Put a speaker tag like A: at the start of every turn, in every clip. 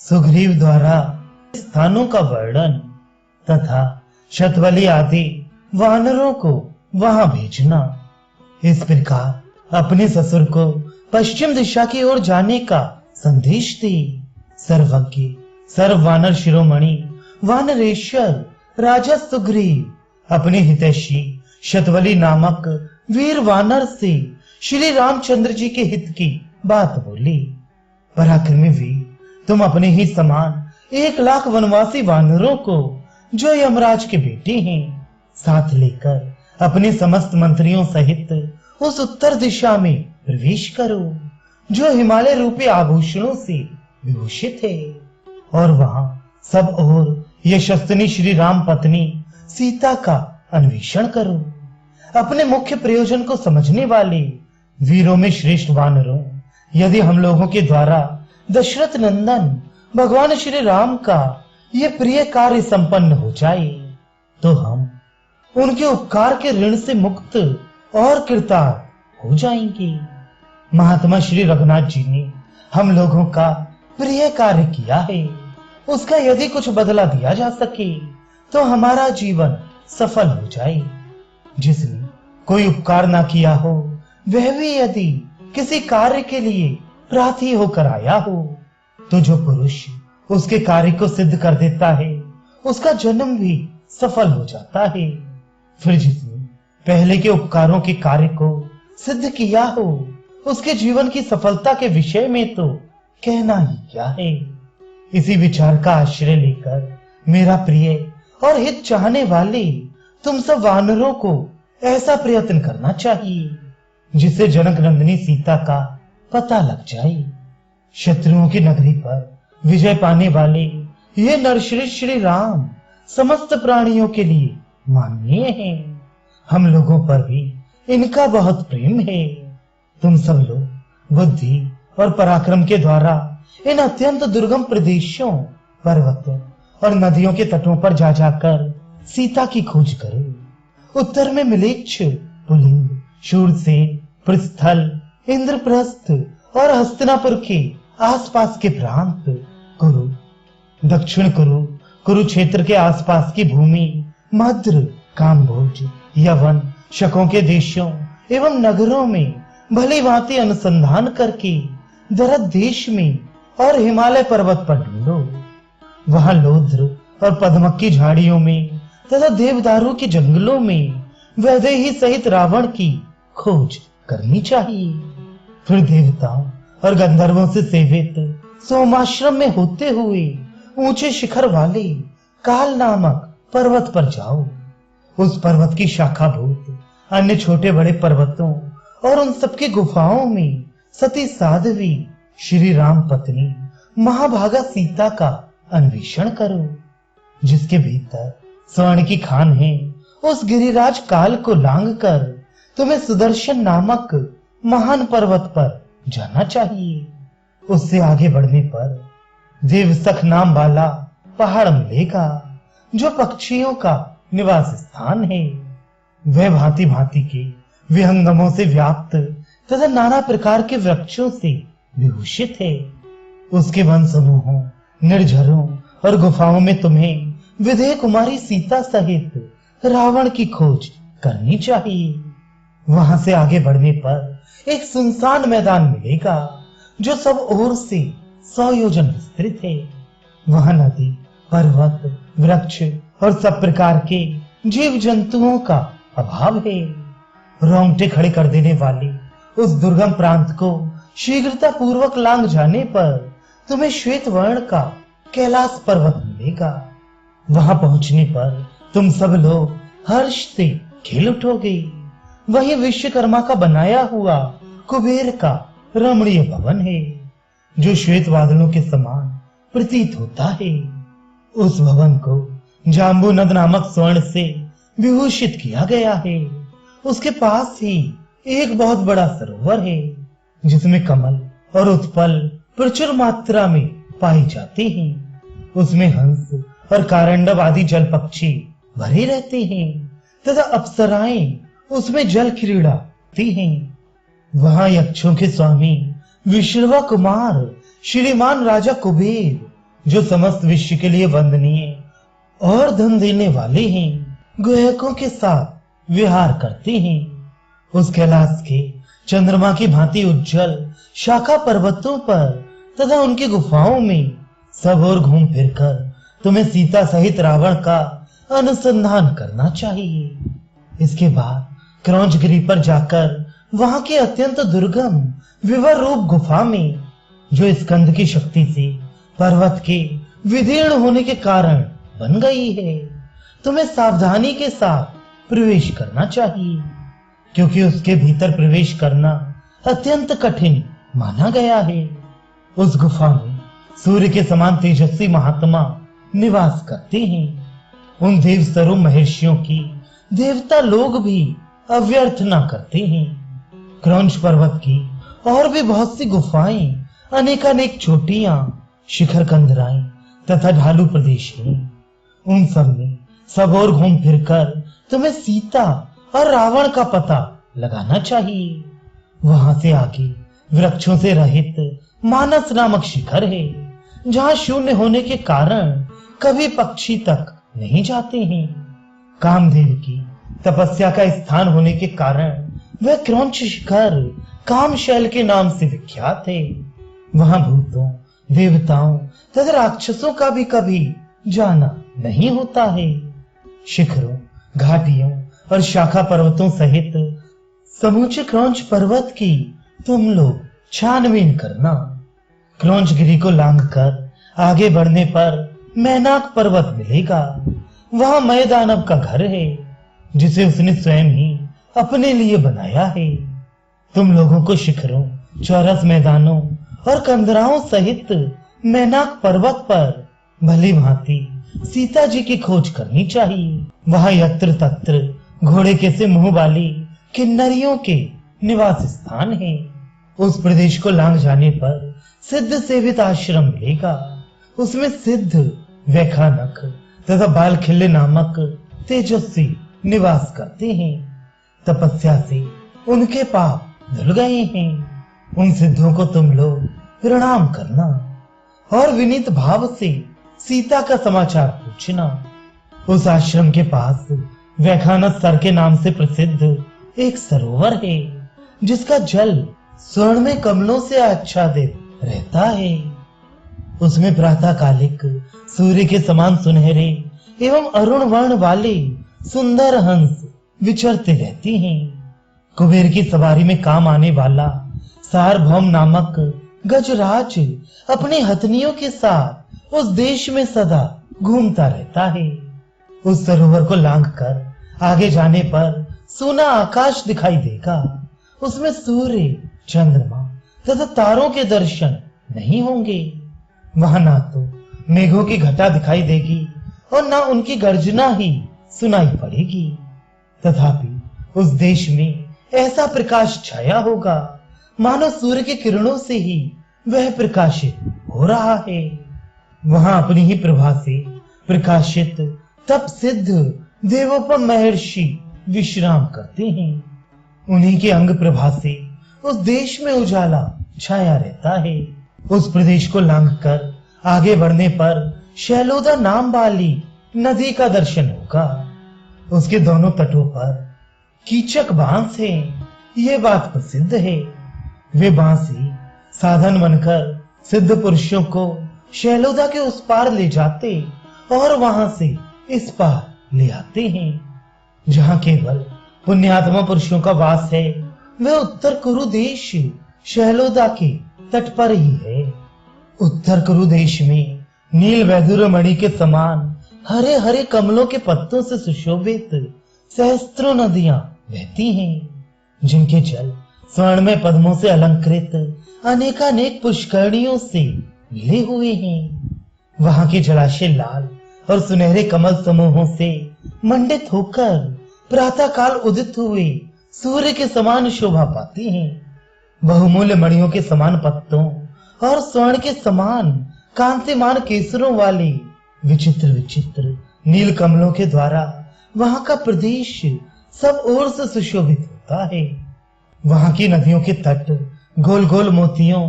A: सुग्रीव द्वारा स्थानों का वर्णन तथा शतवली आदि वानरों को वहां भेजना। इस प्रकार अपने ससुर को पश्चिम दिशा की ओर जाने का संदेश दी। सर्वज्ञ सर्व वानर शिरोमणि वानरेश्वर राजा सुग्रीव अपने हितैषी शतवली नामक वीर वानर से श्री रामचंद्र जी के हित की बात बोली। पराक्रमी वीर, तुम अपने ही समान 1,00,000 वनवासी वानरों को जो यमराज के बेटे हैं साथ लेकर अपने समस्त मंत्रियों सहित उस उत्तर दिशा में प्रवेश करो जो हिमालय रूपी आभूषणों से विभूषित है, और वहां सब ओर यशस्विनी श्री राम पत्नी सीता का अन्वेषण करो। अपने मुख्य प्रयोजन को समझने वाले वीरों में श्रेष्ठ वानरों, यदि हम लोगों के द्वारा दशरथ नंदन भगवान श्री राम का ये प्रिय कार्य संपन्न हो जाए तो हम उनके उपकार के ऋण से मुक्त और कृतार्थ हो जाएंगे। महात्मा श्री रघुनाथ जी ने हम लोगों का प्रिय कार्य किया है, उसका यदि कुछ बदला दिया जा सके तो हमारा जीवन सफल हो जाए। जिसने कोई उपकार ना किया हो वह भी यदि किसी कार्य के लिए प्रार्थी होकर आया हो तो जो पुरुष उसके कार्य को सिद्ध कर देता है उसका जन्म भी सफल हो जाता है। फिर जिसने पहले के उपकारों के कार्य को सिद्ध किया हो उसके जीवन की सफलता के विषय में तो कहना ही क्या है। इसी विचार का आश्रय लेकर मेरा प्रिय और हित चाहने वाले तुम सब वानरों को ऐसा प्रयत्न करना चाहिए जिससे जनक नंदिनी सीता का पता लग जाए। शत्रुओं की नगरी पर विजय पाने वाले ये नरश्रेष्ठ श्री राम समस्त प्राणियों के लिए माननीय हैं। हम लोगों पर भी इनका बहुत प्रेम है। तुम सब लोग बुद्धि और पराक्रम के द्वारा इन अत्यंत दुर्गम प्रदेशों, पर्वतों और नदियों के तटों पर जा जाकर सीता की खोज करो। उत्तर में मिलेच्छ, पुलिंग, शूरसेन, पृस्थल, इंद्रप्रस्थ और हस्तिनापुर के आसपास के प्रांत, कुरु, दक्षिण कुरु, कुरुक्षेत्र के आसपास की भूमि, मद्र, काम्भोज, यवन, शकों के देशों एवं नगरों में भली भांति अनुसंधान करके दरद देश में और हिमालय पर्वत पर ढूंढो। वहां लोध्र और पद्मक की झाड़ियों में तथा देवदारू के जंगलों में वैदेही सहित रावण की खोज करनी चाहिए। फिर देवताओं और गंधर्वों से सेवित सोमाश्रम में होते हुए ऊंचे शिखर वाले काल नामक पर्वत पर जाओ। उस पर्वत की शाखाभूत अन्य छोटे बड़े पर्वतों और उन सबकी गुफाओं में सती साध्वी श्री राम पत्नी महाभागा सीता का अन्वेषण करो, जिसके भीतर स्वर्ण की खान है। उस गिरिराज काल को लांग कर तुम्हें सुदर्शन नामक महान पर्वत पर जाना चाहिए। उससे आगे बढ़ने पर देवसख नाम वाला पहाड़ मिलेगा जो पक्षियों का निवास स्थान है। वह भांति भांति के विहंगमों से व्याप्त तथा नाना प्रकार के वृक्षों से विभूषित है। उसके वन समूहों, निर्झरों और गुफाओं में तुम्हें विदेह कुमारी सीता सहित रावण की खोज करनी चाहिए। वहां से आगे बढ़ने पर एक सुनसान मैदान मिलेगा जो सब ओर से 100 योजन विस्तृत है। वहां नदी, पर्वत, वृक्ष और सब प्रकार के जीव जंतुओं का अभाव है। रोंगटे खड़े कर देने वाले उस दुर्गम प्रांत को शीघ्रता पूर्वक लांग जाने पर तुम्हें श्वेत वर्ण का कैलाश पर्वत मिलेगा। वहां पहुंचने पर तुम सब लोग हर्ष से खेल उठोगे। वही विश्वकर्मा का बनाया हुआ कुबेर का रमणीय भवन है जो श्वेत बादलों के समान प्रतीत होता है। उस भवन को जाम्बू नद नामक स्वर्ण से विभूषित किया गया है। उसके पास ही एक बहुत बड़ा सरोवर है जिसमें कमल और उत्पल प्रचुर मात्रा में पाए जाते हैं। उसमें हंस और कारंडव आदि जल पक्षी भरे रहते हैं तथा अप्सराएं उसमें जल क्रीड़ा करती हैं। वहां यक्षों के स्वामी विश्रवा कुमार श्रीमान राजा कुबेर जो समस्त विश्व के लिए वंदनीय और धन देने वाले हैं, गुहकों के साथ विहार करते हैं। उस कैलाश के चंद्रमा की भांति उज्जवल शाखा पर्वतों पर तथा उनकी गुफाओं में सब ओर घूम फिरकर तुम्हें सीता सहित रावण का अनुसंधान करना चाहिए। इसके बाद क्रौंचगिरी पर जाकर वहां के अत्यंत दुर्गम विवर रूप गुफा में, जो स्कंद की शक्ति से पर्वत के विदीर्ण होने के कारण बन गई है, तुम्हें सावधानी के साथ प्रवेश करना चाहिए, क्योंकि उसके भीतर प्रवेश करना अत्यंत कठिन माना गया है। उस गुफा में सूर्य के समान तेजस्वी महात्मा निवास करते हैं। उन देव स्वरूप महर्षियों की देवता लोग भी अव्यर्थ न करते हैं। क्रौंच पर्वत की और भी बहुत सी गुफाएं, अनेकानेक चोटियां, शिखर कंदराएं तथा ढालू प्रदेश हैं। उन सब में सब और घूम फिरकर तुम्हें सीता और रावण का पता लगाना चाहिए। वहां से आगे वृक्षों से रहित मानस नामक शिखर है, जहां शून्य होने के कारण कभी पक्षी तक नहीं जाते हैं। कामदेव की तपस्या का स्थान होने के कारण वह क्रौंच शिखर कामशैल के नाम से विख्यात है। वहां भूतों, देवताओं तथा राक्षसों का भी कभी जाना नहीं होता है। शिखरों, घाटियों और शाखा पर्वतों सहित समूचे क्रौंच पर्वत की तुम लोग छानबीन करना। क्रौंचगिरी को लांघकर आगे बढ़ने पर मैनाक पर्वत मिलेगा। वहां मयदानव का घर है, जिसे उसने स्वयं ही अपने लिए बनाया है। तुम लोगों को शिखरों, चौरस मैदानों और कंदराओं सहित मैनाक पर्वत पर भली भांति सीता जी की खोज करनी चाहिए। वहां यत्र तत्र घोड़े के से मुंह वाली किन्नरियों के निवास स्थान है। उस प्रदेश को लांघ जाने पर सिद्ध सेवित आश्रम मिलेगा। उसमें सिद्ध, वैखानक तथा बाल खिल्ले नामक तेजस्वी निवास करते हैं। तपस्या से उनके पाप धुल गए हैं। उन सिद्धों को तुम लोग प्रणाम करना और विनीत भाव से सीता का समाचार पूछना। उस आश्रम के पास वैखानस सर के नाम से प्रसिद्ध एक सरोवर है, जिसका जल स्वर्ण में कमलों से आच्छादित रहता है। उसमें प्रातःकालिक सूर्य के समान सुनहरे एवं अरुण वर्ण वाले सुंदर हंस विचरते रहते हैं। कुबेर की सवारी में काम आने वाला सार्वभौम नामक गजराज अपनी हथनियों के साथ उस देश में सदा घूमता रहता है। उस सरोवर को लांघकर आगे जाने पर सोना आकाश दिखाई देगा। उसमें सूर्य, चंद्रमा तथा तारों के दर्शन नहीं होंगे। वहां ना तो मेघों की घटा दिखाई देगी और ना उनकी गर्जना ही सुनाई पड़ेगी। तथापि उस देश में ऐसा प्रकाश छाया होगा मानो सूर्य की किरणों से ही वह प्रकाशित हो रहा है। वहां अपनी ही प्रभा से प्रकाशित तप सिद्ध देवोपम महर्षि विश्राम करते हैं। उन्हीं के अंग प्रभा से उस देश में उजाला छाया रहता है। उस प्रदेश को लांघकर आगे बढ़ने पर शैलोदा नाम वाली नदी का दर्शन होगा। उसके दोनों तटों पर कीचक बांस है। ये बात प्रसिद्ध है। वे बांस ही साधन बनकर सिद्ध पुरुषों को शैलोदा के उस पार ले जाते और वहां से इस पार ले आते हैं। जहां केवल पुण्यात्मा पुरुषों का वास है, वह उत्तर कुरु देश शैलोदा के तट पर ही है। उत्तर कुरु देश में नील वैदुर मणि के समान हरे हरे कमलों के पत्तों से सुशोभित सहस्त्रों नदियां बहती हैं, जिनके जल स्वर्ण में पद्मों से अलंकृत अनेकानेक पुष्करणियों से मिले हुए हैं। वहां के जलाशय लाल और सुनहरे कमल समूहों से मंडित होकर प्रातः काल उदित हुए सूर्य के समान शोभा पाते हैं। बहुमूल्य मणियों के समान पत्तों और स्वर्ण के समान कांतिमान केसरों वाले विचित्र विचित्र नील कमलों के द्वारा वहां का प्रदेश सब ओर से सुशोभित होता है। वहां की नदियों के तट गोल गोल मोतियों,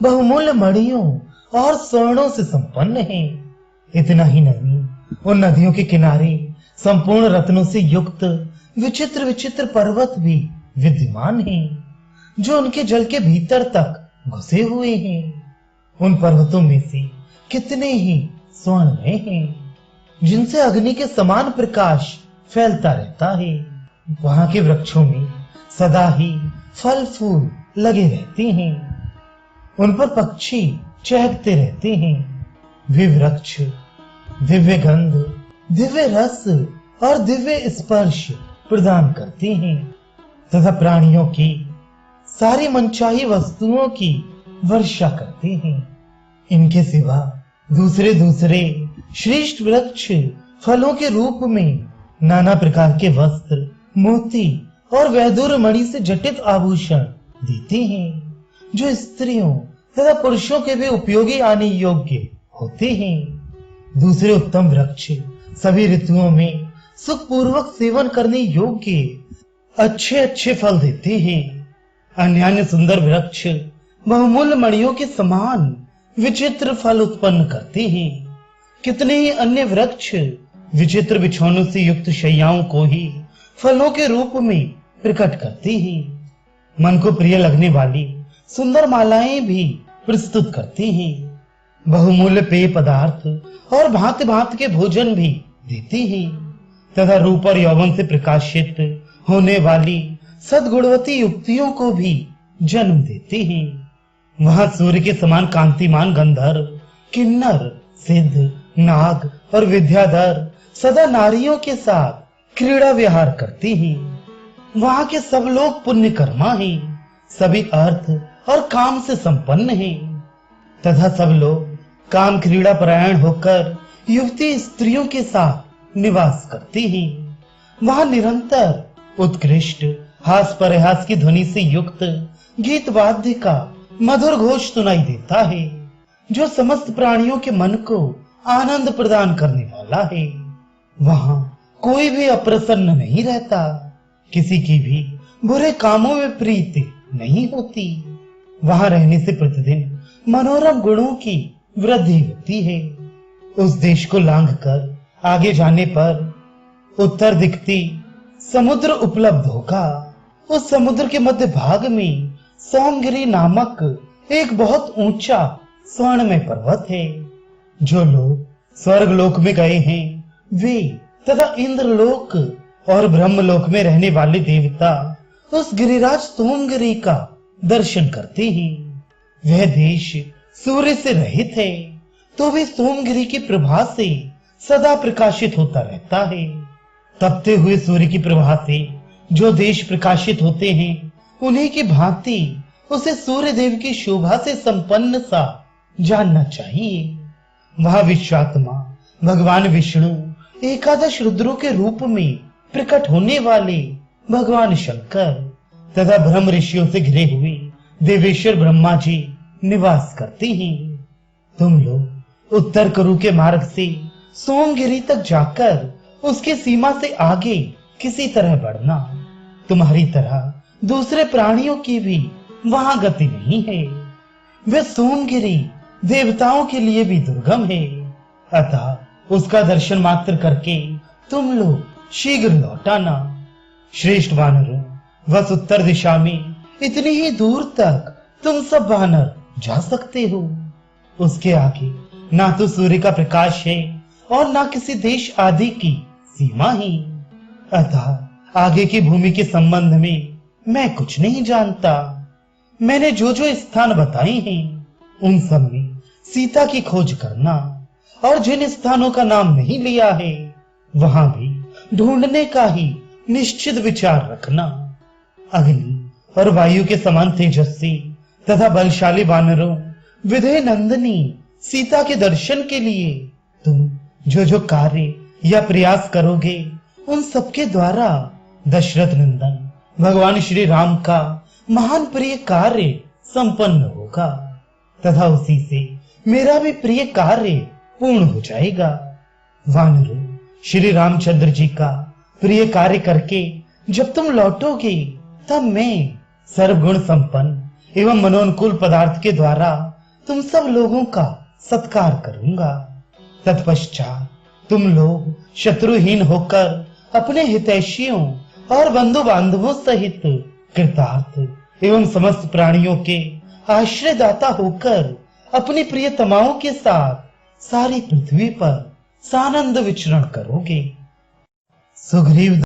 A: बहुमूल्य मणियों और स्वर्णों से संपन्न है। इतना ही नहीं, उन नदियों के किनारे संपूर्ण रत्नों से युक्त विचित्र विचित्र पर्वत भी विद्यमान हैं, जो उनके जल के भीतर तक घुसे हुए हैं। उन पर्वतों में से कितने ही स्वर्णमय हैं, जिनसे अग्नि के समान प्रकाश फैलता रहता है। वहां के वृक्षों में सदा ही फल फूल लगे रहते हैं, उन पर पक्षी चहकते रहते हैं। वे वृक्ष दिव्य गंध, दिव्य रस और दिव्य स्पर्श प्रदान करते हैं तथा प्राणियों की सारी मनचाही वस्तुओं की वर्षा करते हैं। इनके सिवा दूसरे दूसरे श्रेष्ठ वृक्ष फलों के रूप में नाना प्रकार के वस्त्र, मोती और वैदुर मणि से जटित आभूषण देते हैं, जो स्त्रियों तथा पुरुषों के भी उपयोगी आने योग्य होते हैं। दूसरे उत्तम वृक्ष सभी ऋतुओं में सुखपूर्वक सेवन करने योग्य अच्छे अच्छे फल देते हैं। अन्य सुंदर वृक्ष बहुमूल्य मणियों के समान विचित्र फल उत्पन्न करते हैं। कितने ही अन्य वृक्ष विचित्र बिछौनों से युक्त शैयाओं को ही फलों के रूप में प्रकट करते हैं। मन को प्रिय लगने वाली सुंदर मालाएं भी प्रस्तुत करते हैं। बहुमूल्य पेय पदार्थ और भांति भांति के भोजन भी देते हैं तथा रूप और यौवन से प्रकाशित होने वाली सद्गुणवती युक्तियों को भी जन्म देते हैं। वहां सूर्य के समान कांतिमान गंधर्व, किन्नर, सिद्ध, नाग और विद्याधर सदा नारियों के साथ क्रीड़ा विहार करते हैं। वहां के सब लोग पुण्य कर्मा हैं, सभी अर्थ और काम से संपन्न हैं तथा सब लोग काम क्रीड़ा परायण होकर युवती स्त्रियों के साथ निवास करते हैं। वहां निरंतर उत्कृष्ट हास परिहास की ध्वनि से युक्त गीत वाद्य का मधुर घोष सुनाई देता है, जो समस्त प्राणियों के मन को आनंद प्रदान करने वाला है। वहां कोई भी अप्रसन्न नहीं रहता, किसी की भी बुरे कामों में प्रीति नहीं होती। वहां रहने से प्रतिदिन मनोरम गुणों की वृद्धि होती है। उस देश को लांघकर आगे जाने पर उत्तर दिखती समुद्र उपलब्ध होगा। उस समुद्र के मध्य भाग में सौमगिरी नामक एक बहुत ऊंचा स्वर्णमय पर्वत है। जो लोग स्वर्ग लोक में गए हैं वे तथा इंद्रलोक और ब्रह्मलोक में रहने वाले देवता उस गिरिराज सोमगिरी का दर्शन करते हैं। वह देश सूर्य से रहित है, तो भी सोमगिरी की प्रभा से सदा प्रकाशित होता रहता है। तपते हुए सूर्य की प्रभा से जो देश प्रकाशित होते हैं, उन्हीं की भांति उसे सूर्य देव की शोभा से संपन्न सा जानना चाहिए। वह विश्वात्मा भगवान विष्णु एकादश रुद्रों के रूप में प्रकट होने वाले भगवान शंकर तथा ब्रह्म ऋषियों से घिरे हुए देवेश्वर ब्रह्मा जी निवास करते हैं। तुम लोग उत्तर कुरु के मार्ग से सोमगिरी तक जाकर उसकी सीमा से आगे किसी तरह बढ़ना। तुम्हारी तरह दूसरे प्राणियों की भी वहां गति नहीं है। वह सोमगिरी देवताओं के लिए भी दुर्गम है, अतः उसका दर्शन मात्र करके तुम लोग शीघ्र लौट आना। श्रेष्ठ वानरों, बस उत्तर दिशा में इतनी ही दूर तक तुम सब वानर जा सकते हो। उसके आगे ना तो सूर्य का प्रकाश है और ना किसी देश आदि की सीमा ही। अतः आगे की भूमि के संबंध में मैं कुछ नहीं जानता। मैंने जो जो स्थान बताए हैं उन सब में सीता की खोज करना, और जिन स्थानों का नाम नहीं लिया है वहां भी ढूंढने का ही निश्चित विचार रखना। अग्नि और वायु के समान तेजस्वी तथा बलशाली वानरों, विधेय नंदिनी सीता के दर्शन के लिए तुम जो जो कार्य या प्रयास करोगे उन सबके द्वारा दशरथ नंदन भगवान श्री राम का महान प्रिय कार्य संपन्न होगा तथा उसी से मेरा भी प्रिय कार्य पूर्ण हो जाएगा। वानरों, श्री रामचंद्र जी का प्रिय कार्य करके जब तुम लौटोगे तब मैं सर्वगुण संपन्न एवं मनोनुकूल पदार्थ के द्वारा तुम सब लोगों का सत्कार करूंगा। तत्पश्चात तुम लोग शत्रुहीन होकर अपने हितैषियों और बंधु बांधवों सहित कृतार्थ एवं समस्त प्राणियों के आश्रयदाता होकर अपनी प्रियतमाओं के साथ सारी पृथ्वी पर सानंद विचरण करोगे। सुग्रीव